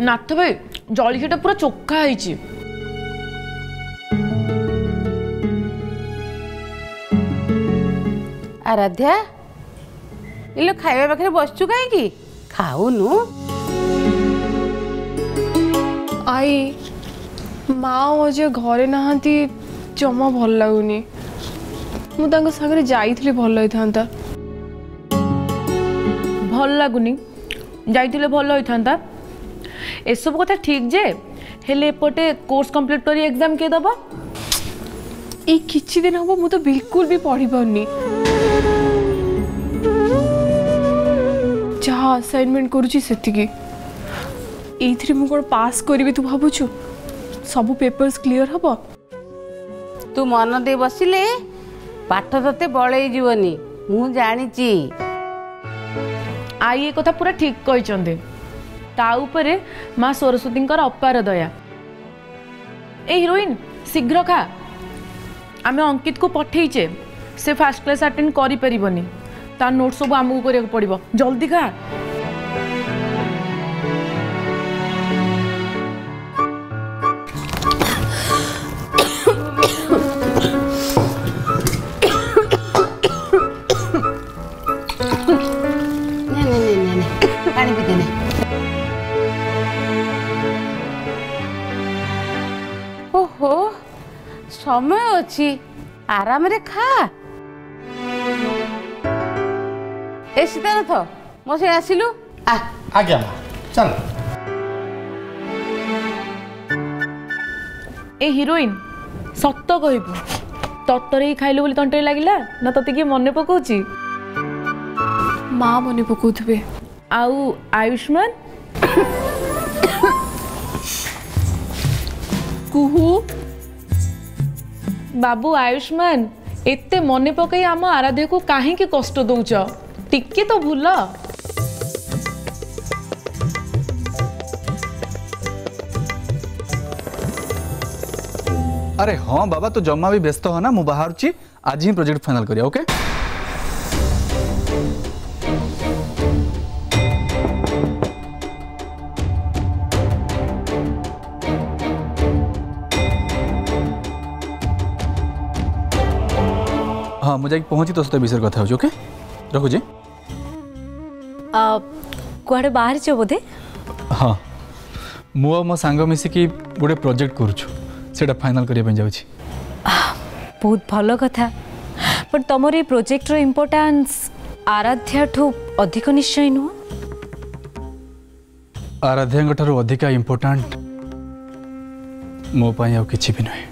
नाथ भाई जलखिटा पूरा चोखा है। आराध्या इलो खाइबा पाखे बसचु कहीं खाऊनु। आई माँ अजय घरे नहांती जमा भल लगुनी मुझे सागर जाइली भल होता। भल लगुनि जाइथिले भल होइथांता एसब कथा ठीक जे हेले एपटे कोर्स कंप्लीट करी एग्जाम के दबा। ये किछि दिन हम मु तो बिल्कुल भी पढ़ी पारनी जहाँ असाइनमेंट करुची सेतिकी एथि मु कोन पास करी तू भाबुछु सब पेपर्स क्लियर हबो। तू मन दे बसिले पाठ तते बळै जीवनी मु जानिची। आई ये कथा पूरा ठीक कहिचंदे ता उपरे माँ सरस्वती अपार दया। ए हिरोइन शीघ्र खा आमे अंकित को पठेइचे से फास्ट क्लास अटेंड करि परिबनी ता नोट सब आमको करिया पड़िबो जल्दी खा। ओहो समय अच्छी आराम रे खा। ए सीतानाथ मो से आसिलु आज्ञा चल। ए हिरोइन सत कहबू तत्तरे ही खाइलु बोली तंटरे लागिला ना तते कि मने पकाउची। माँ मने पकाउथबे आउ आयुष्मान कुहू बाबू आयुष्मान एते मने पकई आम आराध्या को काहे के कष्ट दउच टिके तो भूल। अरे हाँ बाबा तो जम्मा भी व्यस्त हो ना मु बाहर आज ही प्रोजेक्ट फाइनल करिया। ओके हाँ मुझे पहुंची तो सहित विषय कथा हो। ओके रखुची कुआड़े बाहर छ बोधे। हाँ मु मो सांग मिसिकी गोटे प्रोजेक्ट करूछु सेटा फाइनल करिया पे जाउछि। बहुत भल कथा पर तमर ये प्रोजेक्ट रो इम्पोर्टेंस आराध्या ठू अधिक निश्चय नुह। आराध्या ठारू अधिक इम्पोर्टेंट मो पाई आ किछि भी नहीं।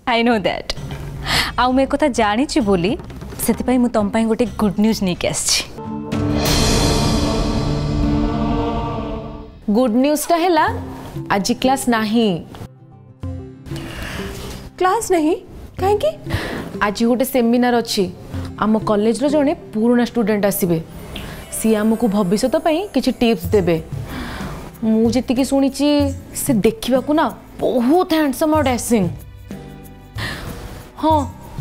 आई नो दैट आउ मैं कथा जानी बोली से मु तुम गोटे गुड न्यूज नहीं के आसी। गुड न्यूज टा हैला आज क्लास नहीं। क्लास नहीं कहीं आज गोटे सेमिनार अच्छी आम कॉलेज रो जने पुराना स्टूडेंट आसीबे सी आमको भविष्य किछि टिप्स देबे। मु जेतिकी सुनिची से देखिबा को ना बहुत हैंडसम और डैशिंग। हाँ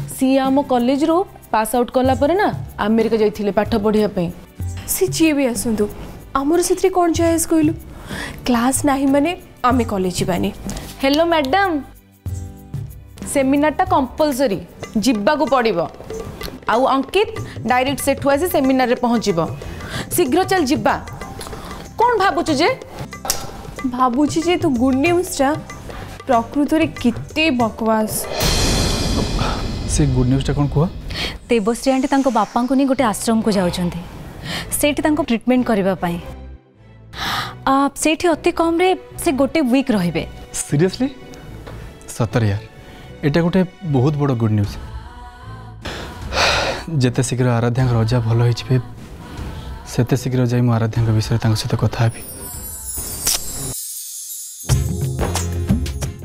सी आम कॉलेज रो पास आउट कला परे ना अमेरिका जाइथिले पाठ पढ़िया पे। सी जी भी आसंतु आमर से कौन चॉइस कहलु क्लास नहीं माने आमे कॉलेज जाबानी। हेलो मैडम सेमिनार टा कंपलसरी जिब्बा को पड़िबो आउ अंकित डायरेक्ट सेठु आसी सेमिनार रे पहुंचीबो शीघ्र चल जिब्बा। कौन भाबुछु जे भाबुछि जे तू गुड न्यूज टा प्रकृत रे किते बकवास। से गुड न्यूज टा कौन कुआ देवश्री आंटी तांको बापा को नहीं गोटे आश्रम को जाउछंती सेठी तांको ट्रीटमेंट करबा पई। आप सेठी अति कम रे से गोटे वीक रहिबे। सीरियसली सतर यार एटा गोटे बहुत बड़ गुड न्यूज। जेते शीघ्र आराध्या रजा भल होइछबे सेते शीघ्र जाई मु आराध्या विषय तांको सहित कथा हेबी।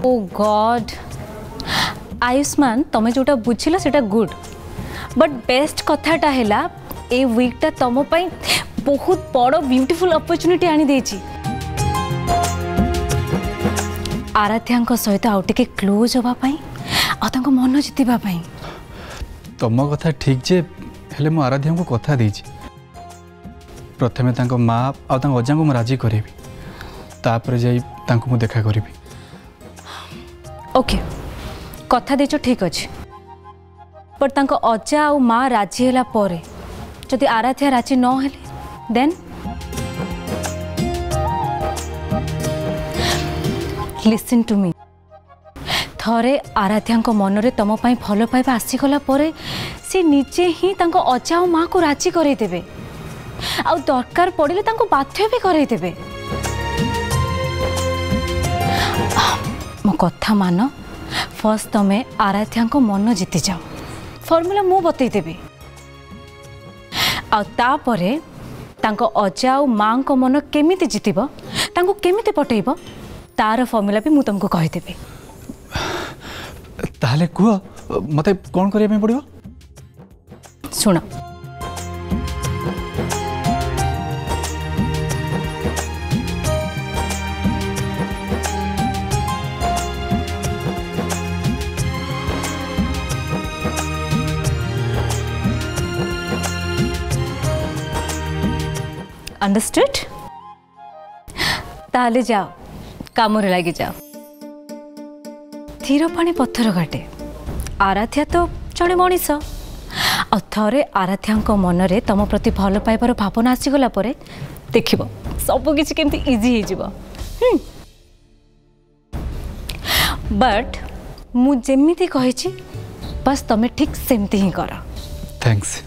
ओ गॉड आयुष्मान तमें जोटा बुझिला सेटा गुड बट बेस्ट कथाटा हैला ए वीकटा तम पई बहुत बड़ ब्यूटीफुल अपॉर्चुनिटी आनी देछि। आराध्या सहित आउ टिके क्लोज होबा पई आ तांको मन जितिबा पई। तम कथा ठीक जे हेले मु आराध्या को कथा देछि प्रथमे तांको माँ आ तांको अजा को मु राजी करेबी तापर जाई तांको मु देखा करी। ओके कथा देछ ठीक अच्छे बट तांको अजा और माँ राजी होला परे जदि आराध्या राजी न हेले देन लिसन टू मी थरे आराध्या मनरे तुम भल पाइबा आसीगला परे से निजे ही तांको अजा और माँ को राजी करे देबे आ दरकार पड़े तांको बाध्य भी करे देबे। मो कथा मान फर्स्ट तमे आराध्या मन जीति जाओ फॉर्मूला मु बतई देबी आतापरे तांको अजा और माँ को मन केमिति जीतिबो तांको केमिति पटेइबो तार फॉर्मूला भी मु तुमको कहि देबी। ताहले कुह मते कोन करिया में पड़िबो सुन अंडरस्टूड ताले जाओ काम लगी जाओ धीर पानी पत्थर काटे आराध्या तो जड़े मनीष आ थे आराध्या मनरे तुम प्रति भल पाइबार भावना आसीगला परे देखिबो सब किछि केमती इजी हो बट मु जेमिति कहिछि बस तमे ठीक सेमती ही कर। थैंक्स।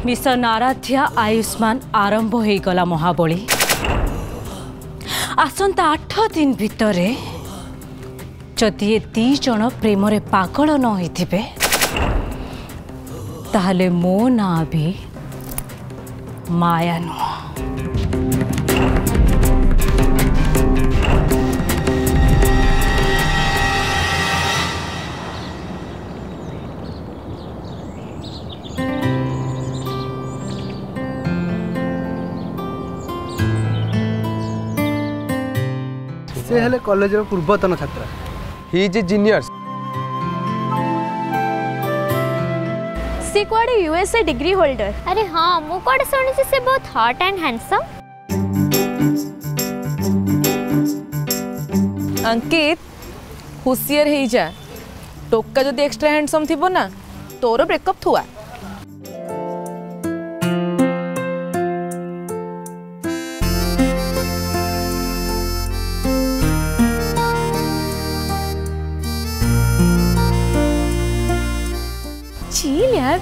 मिशन आराध्या आयुष्मान आरंभ हो गला महाबली आसंता 8 दिन भितरे जदि ये 2 जन प्रेम रे पागल न होइथिबे ताहले मो ना भी माया नुह। से हेले कॉलेज रो पूर्वतन छात्र ही इज ए जीनियस सी कोड यूएसए डिग्री होल्डर। अरे हाँ मु कोड सुनी से बहुत हॉट एंड हैंडसम। अंकित हुसियर हो जा टोका जदि एक्स्ट्रा हैंडसम थी ना तोर ब्रेकअप थुआ। चिल यार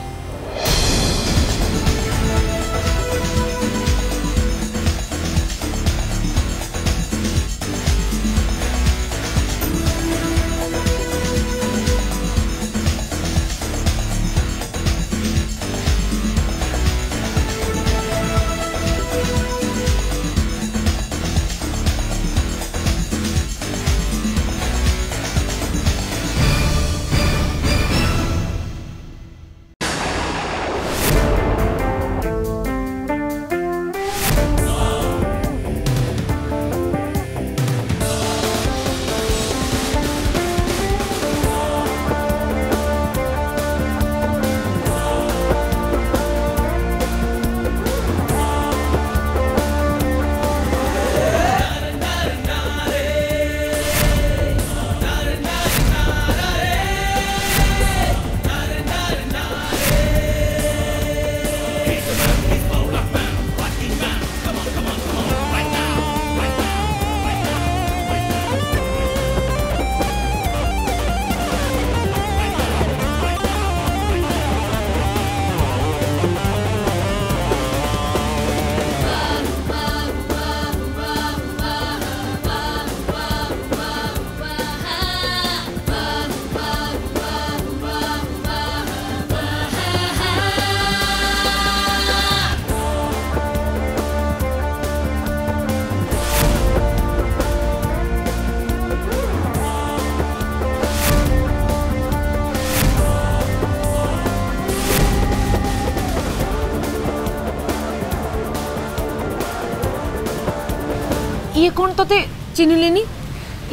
ये कौन तोते चिन्हलेनी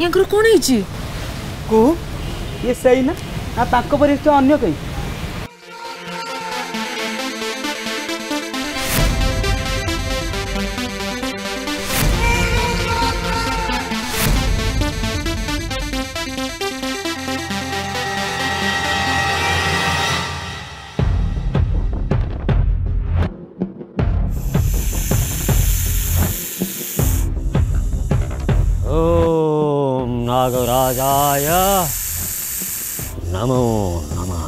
यांकर कौन है को ये सही ना ना ताको परिस्थिति अन्य कहीं नागराजाय नमो नमः।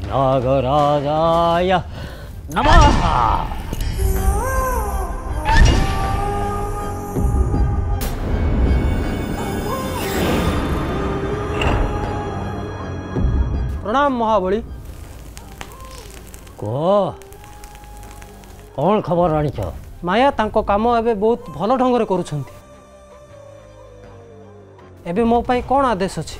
नागराजाय नमः। प्रणाम महाबली। कौन खबर आनी माया तांको काम एबे बहुत भल ढंग करुछंती। एबे मो पाई कौन आदेश अछि?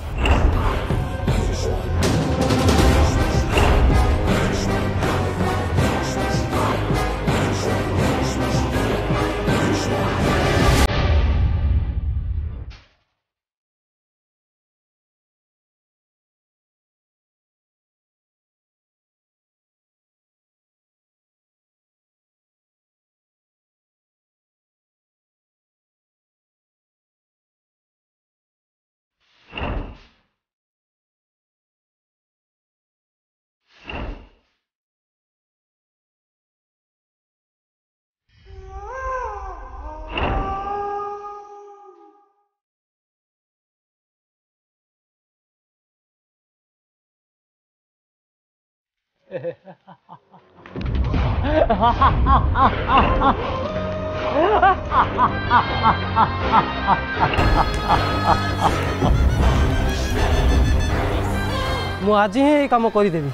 मु आज ही काम करदेवी।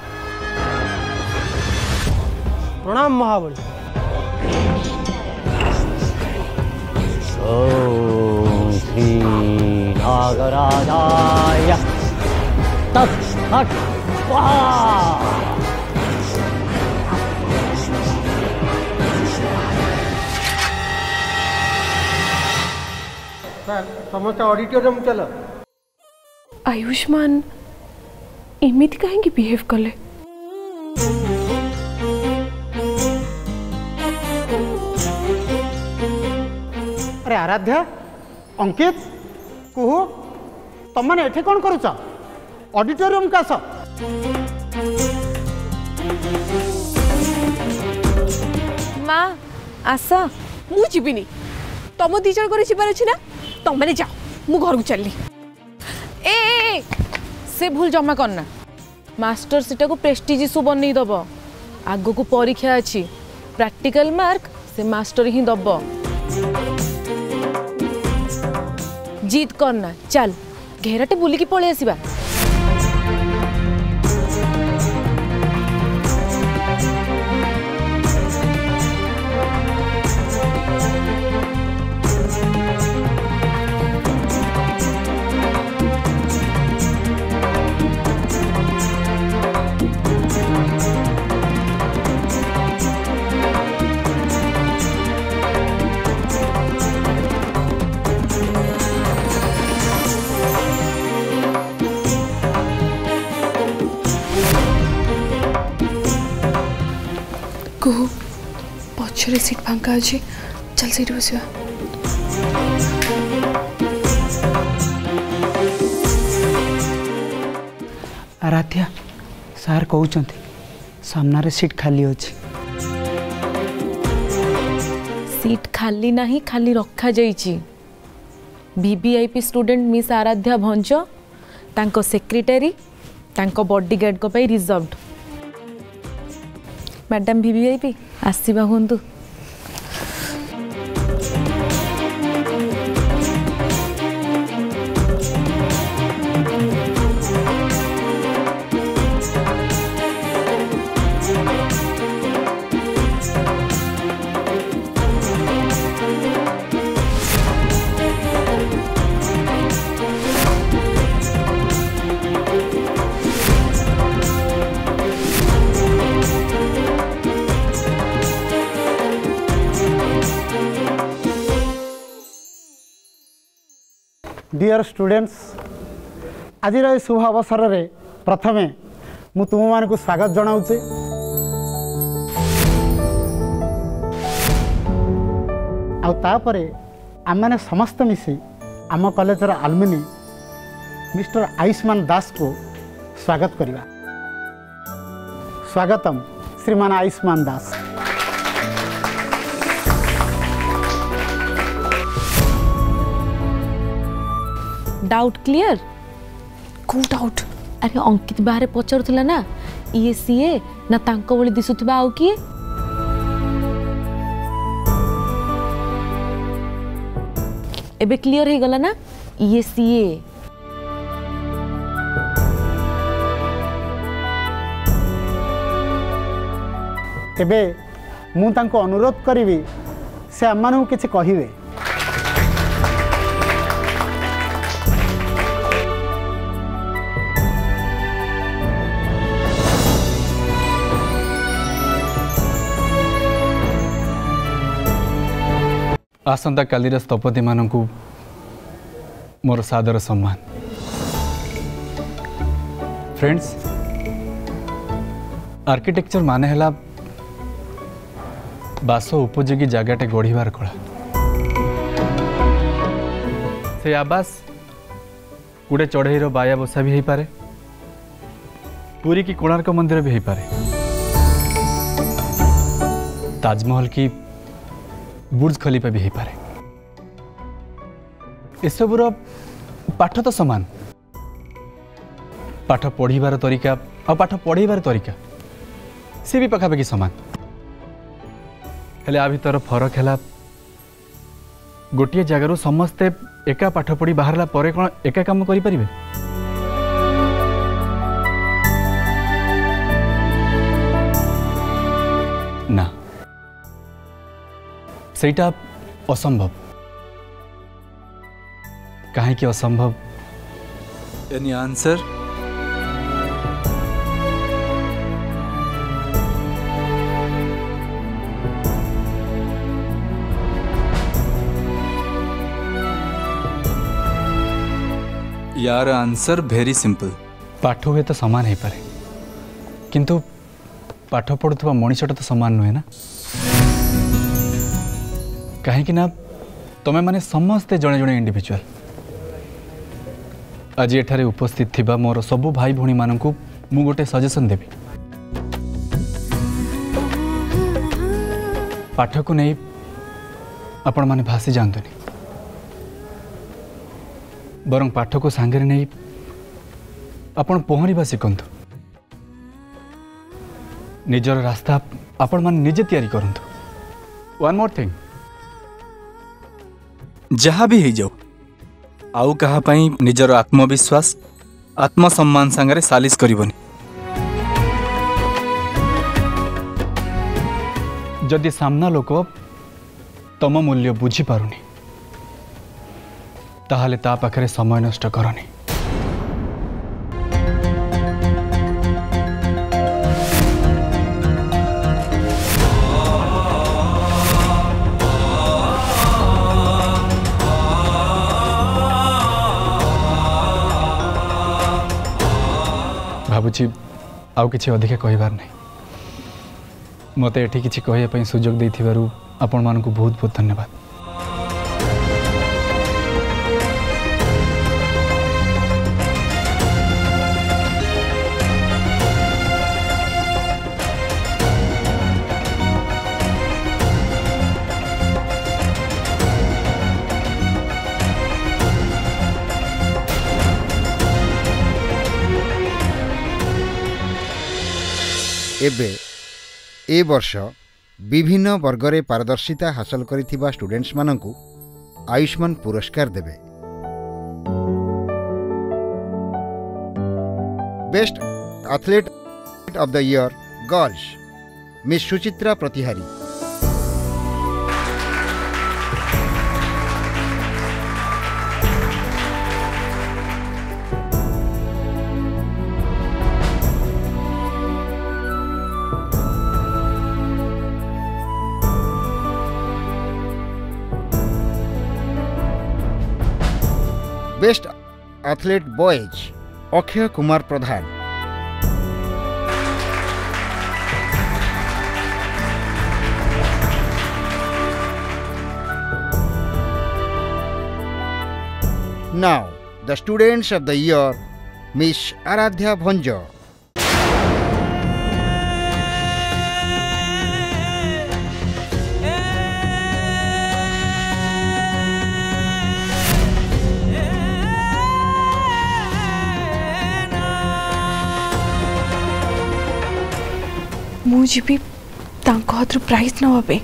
प्रणाम महाबली। ओम श्री नागराजाय तत्सत् स्वाहा। समस्त ऑडिटोरियम चल। आयुष्मान एमिति कहीं बिहेव कले? अरे आराध्या अंकित कुहू तुम मैंने एठी कौन करुच? ऑडिटोरियम का आस। माँ आस मु जीविनी। तुम दी जन कर जीवार अच्छी ना तुम मैंने जाओ मु घर को चलली। ए से भूल जमा करना। मास्टर सीटा को प्रेस्टीज इशू बनई दब। आगो को परीक्षा अच्छी प्रैक्टिकल मार्क से मास्टर ही दब। जीत करना चल घेराटे बुलिकी पळेई आसीबा। कुहू पछरे सीट फांका अच्छी चल सीट बस। आराध्या सार कहते सामने सीट खाली अच्छी। सीट खाली नहीं खाली रखा जाइछि। VVIP student miss Aradhya Bhanj तांको सेक्रेटरी तांको बॉडीगार्ड को पाई रिजर्व्ड। मैडम वीवीआईपी आसीबा हुंतु। डियर स्टूडेंट्स आज शुभ अवसर में प्रथमे मु तुम मान को स्वागत जनाऊे आउे आम मैंने समस्त मिसी आम कॉलेजर आलुमिनी मिस्टर आयुष्मान दास को स्वागत करवा। स्वागतम श्रीमान आयुष्मान दास। Doubt clear? को डाउट? अरे अंकित बाहर पचारुला ना ये सीए ना तांको भली दिसुथिबा आउ किए? एबे क्लियर हो गला ना ये सीए। एबे मु तांको अनुरोध करी से आम मानू किछि कहिबे। आसंता कालीर स्थपति मानू मोर सादर सम्मान। फ्रेंड्स आर्किटेक्चर माने हला बास उपयोगी जगटे गढ़िबार कला। से आवास गोटे चढ़ईर बाया बसा भी हो पारे, पुरी की कोणार्क मंदिर भी हो पारे, ताजमहल की बुर्ज खलीफा भी हो पारे। एसबूर पाठ तो समान, पाठ पढ़ीबार तरीका और पाठ पढ़ेबार तरीका सी भी पखापाखि समान। हेले आ भीतर फरक है गोटे जगार समस्ते एका पाठ पढ़ी बाहरला परे कौन एका काम करि परिबे? ना, सेटा असंभव। कहीं कि असंभव? Any answer? यार आंसर वेरी सिंपल। पाठ हुए तो समान हो पारे, किंतु पाठ पढ़ुवा मनीषटा तो समान नुहे ना। कहीं ना तमें माने समस्ते जड़े जड़े इंडिविजुअल। आज एठारे उपस्थित थिबा मोर सबु भाई भौणी मानकु मु गोटे सजेशन देबी। पाठ को नहीं आपण माने भासी जानतुनी, बरं पाठ को सांगे नहीं आपण पहरिबा शिखंतु। निजर रास्ता आपण माने निजे तैयारी करंतु। वन मोर थिंग, जहाँ भी हो जाओ आउ कहा पाई निजर आत्मविश्वास आत्मसम्मान सांगरे सालिश करिवनी। जदि सामना लोक तम मूल्य बुझी पारुनी ताहले ता पाखरे समय नष्ट करनी। भावुची आउ किछि अधिक कहिबार नहीं। मते एठी किछि कहिया पई सुजोग देथिबारु आपण मानकु बहुत बहुत धन्यवाद। एबे ए वर्ष विभिन्न वर्गरे पारदर्शिता हासिल करिथिबा स्टूडेंट्स मानकु आयुष्मान पुरस्कार देबे। Best athlete of the year girls miss Suchitra Pratihari, best athlete boys Akshay Kumar Pradhan. Now, the students of the year, Miss Aradhya Bhonja. ମୁଁ ଯିବି ତାଙ୍କ ହାତରୁ ପ୍ରାଇଜ୍ ନେବା ପାଇଁ।